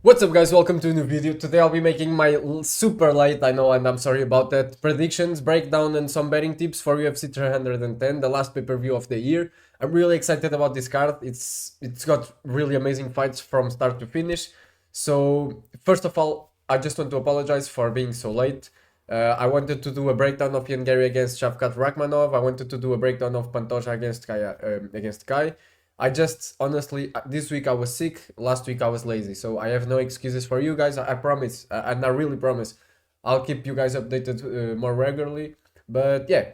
What's up guys, welcome to a new video. Today I'll be making my super late, I know, and I'm sorry about that, predictions, breakdown and some betting tips for UFC 310, the last pay-per-view of the year. I'm really excited about this card. It's got really amazing fights from start to finish. So first of all, I just want to apologize for being so late. I wanted to do a breakdown of Ian Gary against Shavkat Rakhmonov. I wanted to do a breakdown of Pantoja against Kai. I just honestly, this week I was sick, last week I was lazy, so I have no excuses for you guys. I promise, and I really promise, I'll keep you guys updated more regularly. But yeah,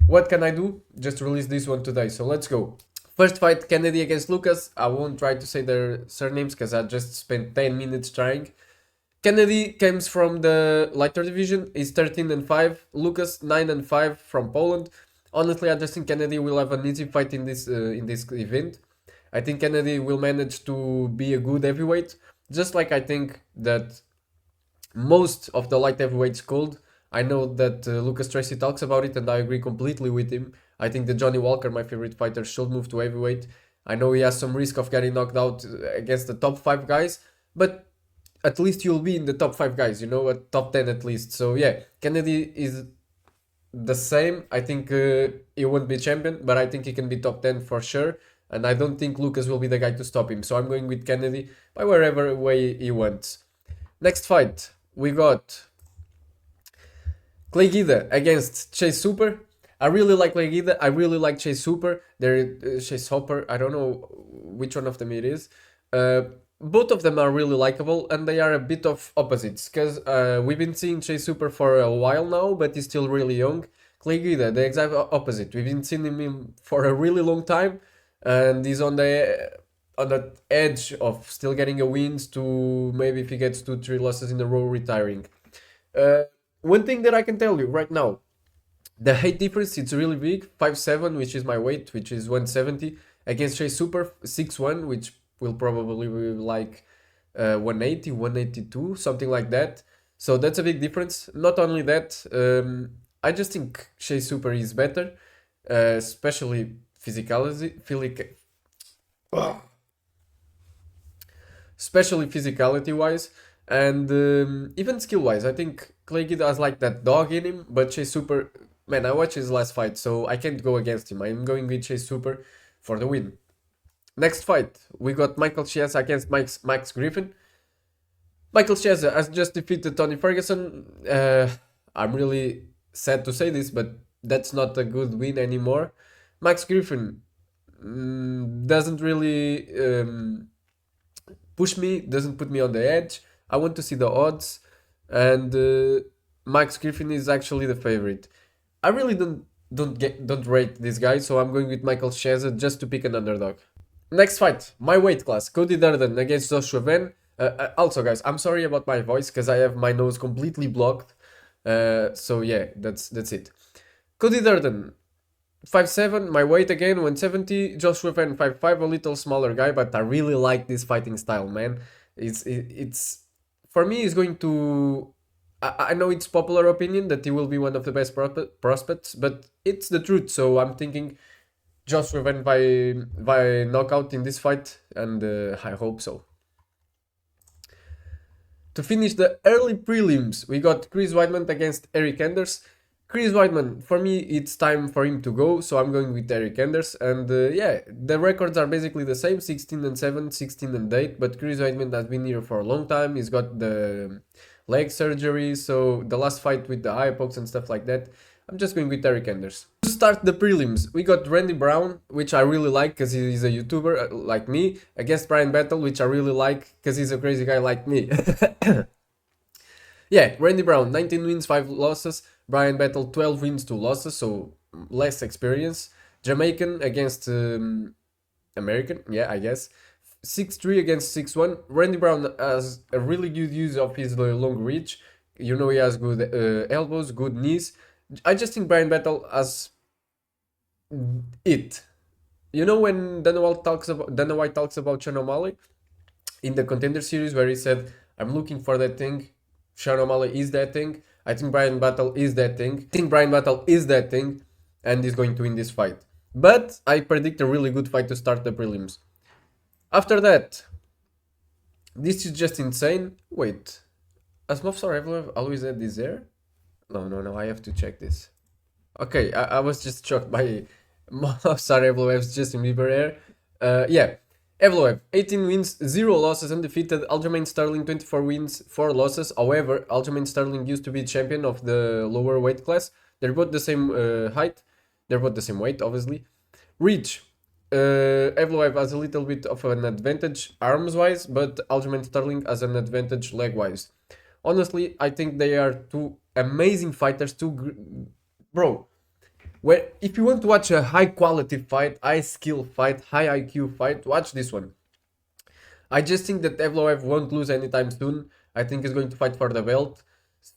what can I do? Just release this one today, so let's go. First fight, Kennedy against Lucas. I won't try to say their surnames because I just spent 10 minutes trying. Kennedy comes from the lighter division, he's 13-5. Lucas 9-5 from Poland. Honestly, I just think Kennedy will have an easy fight in this event. I think Kennedy will manage to be a good heavyweight, just like I think that most of the light heavyweights called. I know that Lucas Tracy talks about it, and I agree completely with him. I think that Johnny Walker, my favorite fighter, should move to heavyweight. I know he has some risk of getting knocked out against the top 5 guys, but at least you'll be in the top 5 guys, you know, a top 10 at least. So yeah, Kennedy is the same. I think he won't be champion, but I think he can be top 10 for sure. And I don't think Lucas will be the guy to stop him. So I'm going with Kennedy by wherever way he wants. Next fight, we got Clay Guida against Chase Super. I really like Clay Guida. I really like Chase Super. Chase Hopper. I don't know which one of them it is. Both of them are really likable, and they are a bit of opposites, because we've been seeing Chase Super for a while now, but he's still really young. Clay Guida, the exact opposite. We've been seeing him for a really long time, and he's on the edge of still getting a wins to maybe if he gets 2-3 losses in a row, retiring. One thing that I can tell you right now, the height difference, it's really big. 5'7", which is my weight, which is 170, against Chase Super 6'1", which will probably be like 180, 182, something like that. So that's a big difference. Not only that, I just think Shea Super is better, especially especially physicality wise, and even skill wise. I think Clay Guida has like that dog in him, but Shea Super, man, I watched his last fight, so I can't go against him. I'm going with Shea Super for the win. Next fight, we got Michael Chiesa against Max Griffin. Michael Chiesa has just defeated Tony Ferguson. I'm really sad to say this, but that's not a good win anymore. Max Griffin doesn't really push me, doesn't put me on the edge. I want to see the odds, and Max Griffin is actually the favorite. I really don't rate this guy, so I'm going with Michael Chiesa just to pick an underdog. Next fight, my weight class, Cody Durden against Joshua Van. Also, guys, I'm sorry about my voice because I have my nose completely blocked. So yeah, that's it. Cody Durden, 5'7", my weight again, 170. Joshua Van, 5'5", a little smaller guy, but I really like this fighting style, man. It's for me, he's going to. I know it's popular opinion that he will be one of the best prospects, but it's the truth. So I'm thinking Joshua went by knockout in this fight, and I hope so. To finish the early prelims, we got Chris Weidman against Eric Anders. Chris Weidman, for me, it's time for him to go, so I'm going with Eric Anders. And yeah, the records are basically the same, 16-7, 16-8, but Chris Weidman has been here for a long time. He's got the leg surgery, so the last fight with the eye pokes and stuff like that, I'm just going with Eric Anders. To start the prelims, we got Randy Brown, which I really like because he's a YouTuber like me, against Brian Battle, which I really like because he's a crazy guy like me. Yeah, Randy Brown, 19 wins, 5 losses. Brian Battle, 12 wins, 2 losses, so less experience. Jamaican against American, yeah, I guess. 6-3 against 6-1. Randy Brown has a really good use of his long reach. You know, he has good elbows, good knees. I just think Brian Battle has it. You know when Dana White talks about Sean O'Malley in the Contender Series, where he said, "I'm looking for that thing." Sean O'Malley is that thing. I think Brian Battle is that thing. I think Brian Battle is that thing, and he's going to win this fight. But I predict a really good fight to start the prelims. After that, This is just insane. Wait, Asmovs are always at this air? No, no, no, I have to check this. Okay, I was just shocked by sorry, Evloev's Justin Bieber air. Yeah, Evloev, 18 wins, 0 losses, undefeated. Aljamain Sterling, 24 wins, 4 losses. However, Aljamain Sterling used to be champion of the lower weight class. They're both the same height. They're both the same weight, obviously. Reach. Evloev has a little bit of an advantage arms-wise, but Aljamain Sterling has an advantage leg-wise. Honestly, I think they are two amazing fighters, bro, where if you want to watch a high quality fight, high skill fight, high IQ fight, watch this one. I just think that Evloev won't lose anytime soon. I think he's going to fight for the belt.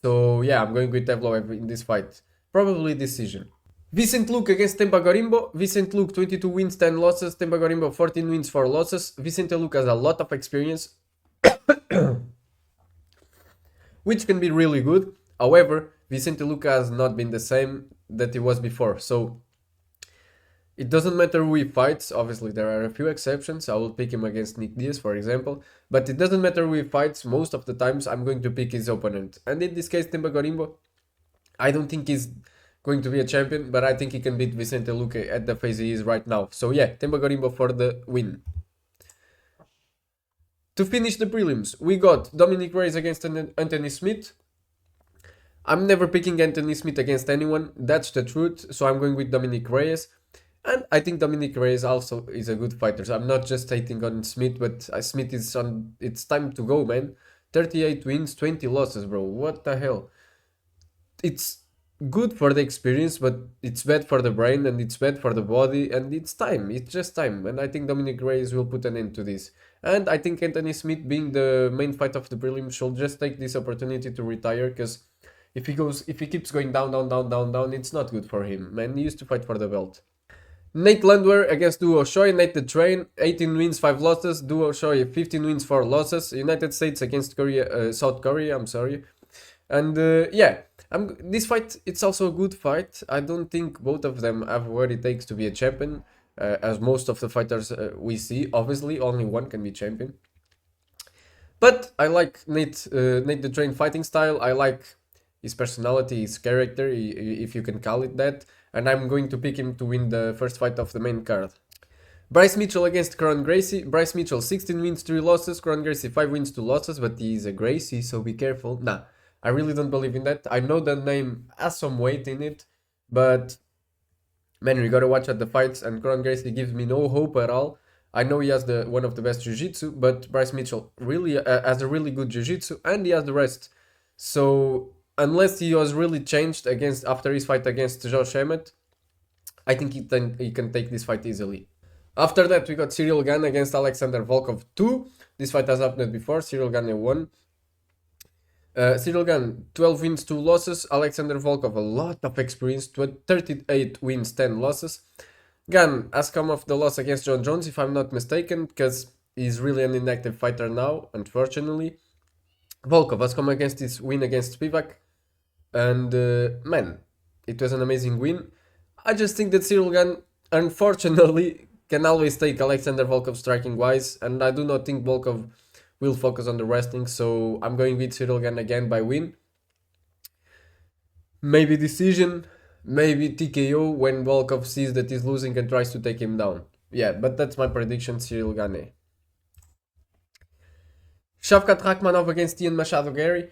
So yeah, I'm going with Evloev in this fight. Probably decision. Vicent Luke against Temba Gorimbo. Vicent Luke 22 wins, 10 losses. Temba Gorimbo 14 wins, 4 losses. Vicente Luke has a lot of experience, which can be really good. However, Vicente Luque has not been the same that he was before. So it doesn't matter who he fights. Obviously, there are a few exceptions. I will pick him against Nick Diaz, for example. But it doesn't matter who he fights. Most of the times, I'm going to pick his opponent. And in this case, Timba Gorimbo, I don't think he's going to be a champion, but I think he can beat Vicente Luque at the phase he is right now. So yeah, Timba Gorimbo for the win. To finish the prelims, we got Dominic Reyes against Anthony Smith. I'm never picking Anthony Smith against anyone, that's the truth, so I'm going with Dominic Reyes. And I think Dominic Reyes also is a good fighter. So I'm not just hating on Smith, but Smith is on. It's time to go, man. 38 wins, 20 losses, bro. What the hell? It's good for the experience, but it's bad for the brain and it's bad for the body. And it's time. It's just time. And I think Dominic Reyes will put an end to this. And I think Anthony Smith, being the main fight of the prelims, should just take this opportunity to retire, because if he keeps going down, down, down, down, down, it's not good for him. Man, he used to fight for the belt. Nate Landwehr against Duo Choi. Nate the Train, 18 wins, 5 losses. Duo Choi, 15 wins, 4 losses. United States against South Korea, I'm sorry. And yeah, this fight, it's also a good fight. I don't think both of them have what it takes to be a champion. As most of the fighters we see, obviously, only one can be champion. But I like Nate the Train fighting style. I like his personality, his character, if you can call it that. And I'm going to pick him to win the first fight of the main card. Bryce Mitchell against Kron Gracie. Bryce Mitchell 16 wins, 3 losses. Kron Gracie 5 wins, 2 losses, but he is a Gracie, so be careful. Nah, I really don't believe in that. I know the name has some weight in it, but man, we gotta watch out the fights, and Kron Gracie gives me no hope at all. I know he has one of the best jiu-jitsu, but Bryce Mitchell really has a really good jiu-jitsu, and he has the rest. So unless he was really changed after his fight against Josh Emmett, I think he can take this fight easily. After that, we got Cyril Gane against Alexander Volkov 2. This fight has happened before. Cyril Gane won. Cyril Gane, 12 wins, 2 losses. Alexander Volkov, a lot of experience, 38 wins, 10 losses. Gane has come off the loss against John Jones, if I'm not mistaken, because he's really an inactive fighter now, unfortunately. Volkov has come against his win against Spivak. And man, it was an amazing win. I just think that Cyril Gane, unfortunately, can always take Alexander Volkov striking wise, and I do not think Volkov will focus on the wrestling, so I'm going with Cyril Gane again by win. Maybe decision, maybe TKO when Volkov sees that he's losing and tries to take him down. Yeah, but that's my prediction, Cyril Gane. Shavkat Rakhmonov against Ian Machado Gary.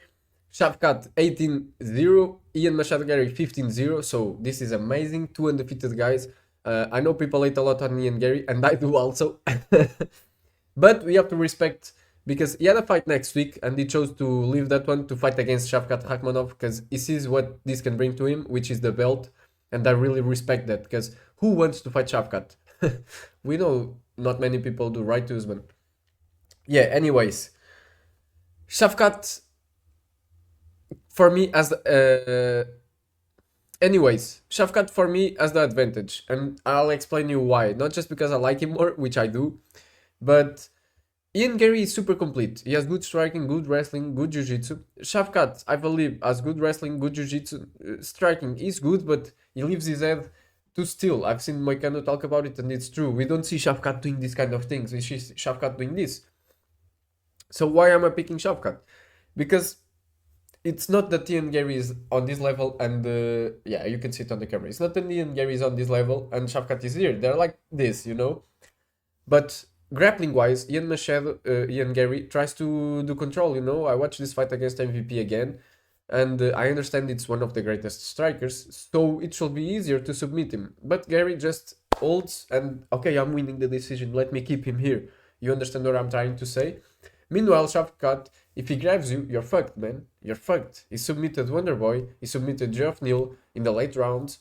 Shavkat 18-0, Ian Machado Gary 15-0, so this is amazing, 2 undefeated guys. I know people hate a lot on Ian Gary, and I do also. But we have to respect, because he had a fight next week, and he chose to leave that one to fight against Shavkat Rakhmonov, because he sees what this can bring to him, which is the belt, and I really respect that, because who wants to fight Shavkat? We know not many people do, right, Usman? Yeah, anyways. Shavkat, for me, Shavkat for me has the advantage, and I'll explain you why. Not just because I like him more, which I do, but Ian Gary is super complete. He has good striking, good wrestling, good jiu-jitsu. Shavkat, I believe, has good wrestling, good jiu-jitsu. Striking is good, but he leaves his head too still. I've seen Moicano talk about it, and it's true. We don't see Shavkat doing this kind of things. We see Shavkat doing this. So why am I picking Shavkat? Because it's not that Ian Gary is on this level and yeah, you can see it on the camera. It's not that Ian Gary is on this level and Shavkat is here. They're like this, you know. But grappling wise, Ian Gary tries to do control. You know, I watched this fight against MVP again, and I understand it's one of the greatest strikers, so it should be easier to submit him. But Gary just holds and okay, I'm winning the decision. Let me keep him here. You understand what I'm trying to say? Meanwhile, Shavkat, if he grabs you, you're fucked, man. You're fucked. He submitted Wonderboy. He submitted Geoff Neal in the late rounds.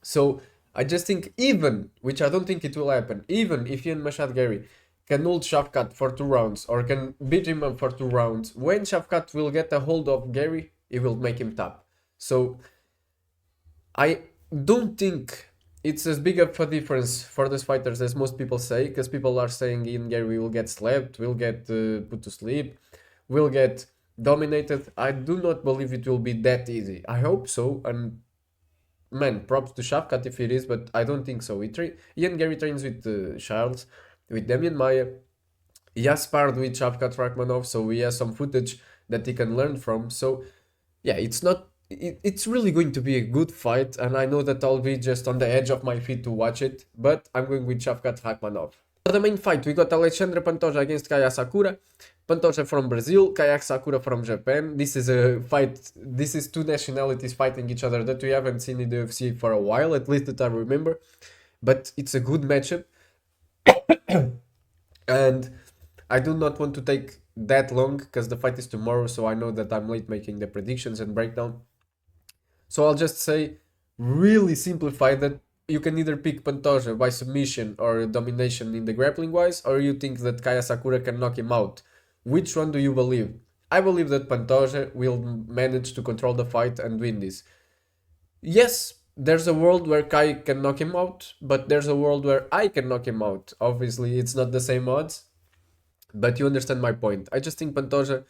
So I just think even, which I don't think it will happen, even if Ian Mashad Gary can hold Shavkat for 2 rounds or can beat him up for 2 rounds, when Shavkat will get a hold of Gary, he will make him tap. So I don't think it's as big of a difference for those fighters as most people say, because people are saying Ian Gary will get slapped, will get put to sleep, will get dominated. I do not believe it will be that easy. I hope so, and man, props to Shavkat if it is, but I don't think so. Ian Gary trains with Charles, with Damian Maia. He has sparred with Shavkat Rakhmonov, so he has some footage that he can learn from. So yeah, it's really going to be a good fight, and I know that I'll be just on the edge of my feet to watch it, but I'm going with Shavkat Rakhmonov. For the main fight, we got Alexandre Pantoja against Kai Asakura. Pantoja from Brazil, Kai Asakura from Japan. This is a fight, this is two nationalities fighting each other that we haven't seen in the UFC for a while, at least that I remember. But it's a good matchup. And I do not want to take that long because the fight is tomorrow, so I know that I'm late making the predictions and breakdown. So I'll just say, really simplify that you can either pick Pantoja by submission or domination in the grappling wise, or you think that Kaya Sakura can knock him out. Which one do you believe? I believe that Pantoja will manage to control the fight and win this. Yes, there's a world where Kai can knock him out, but there's a world where I can knock him out. Obviously, it's not the same odds, but you understand my point. I just think Pantoja,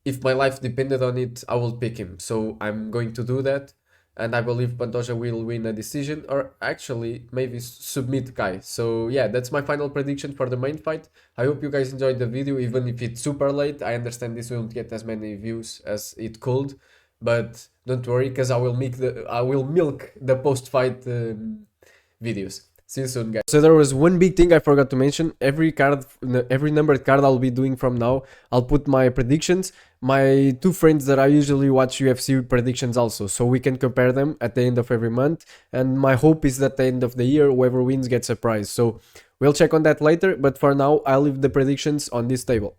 if my life depended on it, I will pick him. So I'm going to do that. And I believe Pantoja will win a decision or actually maybe submit Kai. So yeah, that's my final prediction for the main fight. I hope you guys enjoyed the video, even if it's super late. I understand this won't get as many views as it could, but don't worry, because I will milk the post-fight videos. See you soon, guys. So there was one big thing I forgot to mention. Every numbered card I'll be doing from now, I'll put my predictions. My two friends that I usually watch UFC predictions also, so we can compare them at the end of every month. And my hope is that at the end of the year, whoever wins gets a prize. So we'll check on that later, but for now, I'll leave the predictions on this table.